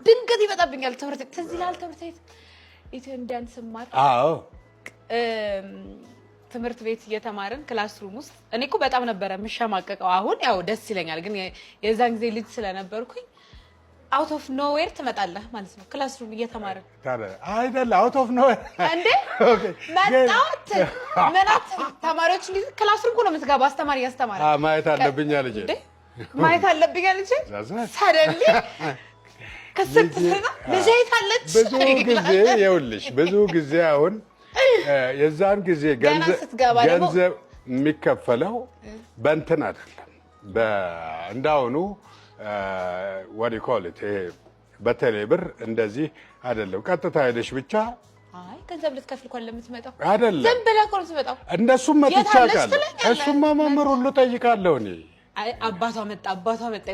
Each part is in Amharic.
ድንገት ይመጣብኛል ትምህርት ቤት ትዝ ይላል ትምህርት ቤት ኢትዮ ኢንዲያን ስማር አዎ ትምህርት ቤት እየተማረን ክላስሩም ውስጥ እኔ እኮ በጣም ነበር የምሸማቀቀው አሁን ያው ደስ ይለኛል ግን የዛን ጊዜ ልጅ ስለነበርኩኝ out of nowhere ትመጣለህ ማለት ነው ክላስሩም እየተማረን አይደል out of nowhere እንዴ መጣት ምናት ተማሪዎች እንዴ ክላስሩም እኮ ነው የምትገባው አስተማሪ ያስተማረ ማየት አለብኝ አለች እንዴ ማየት አለብኝ አለች ሰደንሊ ከሰተና ለዘይት አለች ብዙ ጊዜ አሁን የዛን ጊዜ ገንዘብ የሚከፈለው በእንትን አይደለም እንዳውኑ what do you call it በቴሌ ብር እንደዚህ አይደለም ቀጥታ ሄደሽ ብቻ አይ ገንዘብ ልትከፍል እንኳን ለምትመጣው አይደለም ዝም ብለህ እኮ ነው የምትመጣው እንደሱም መጥቻለሁ እሱማ መምህር ሁሉ ጠይቃለሁ እኔ አይ አባቷ መጣ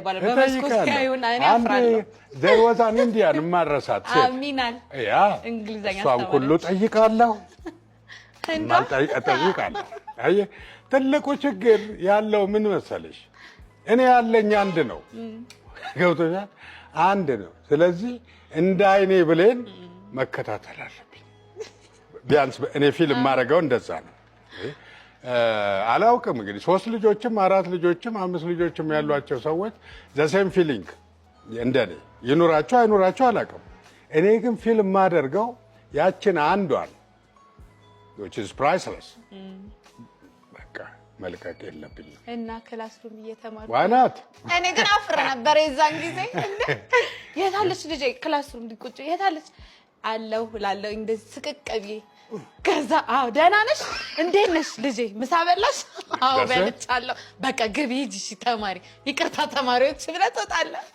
ይባላል በመስኮት ያዩና እኔ አፍራለሁ there was an Indian ማረሳት ሴት አሚናል ያ እንግሊዘኛ እሷን ሁሉ ጠይቃለሁ ጠይቃለሁ አይ ትልቁ ችግር ያለው ምን መሰለሽ እኔ ያለኝ አንድ ነው ገብቶሻል አንድ ነው ስለዚህ እንዳይኔ ብሌን መከታተል አለብኝ ቢያንስ እኔ ፊልም ማረጋው እንደዛ ነው አላውቅም እንግዲህ 3 ልጆችም 4 ልጆችም 5 ልጆችም ያሏቸው ሰዎች the same feeling እንደኔ ይኑራቸው አይኑራቸው አላውቅም እኔ ግን ፊልም ማደርገው ያችን አንዷን which is priceless በቃ መልቀቅ የለብኝም እና ክላስሩም እየተማርኩ ዋናት እኔ ግን አፍራ ነበር የዛን ጊዜ የታለች ልጄ ክላስሩም ሊቆጭ የታለች አለው ላለው እንደዚህ ስቅቀቢ ከዛ አው ደህና ነሽ እንዴት ነሽ ልጄ ምሳ በላሽ አው በልቻለሁ በቃ ግቢ ሂጂ ተማሪ ይቅርታ ተማሪዎች ብለህ ትወጣለህ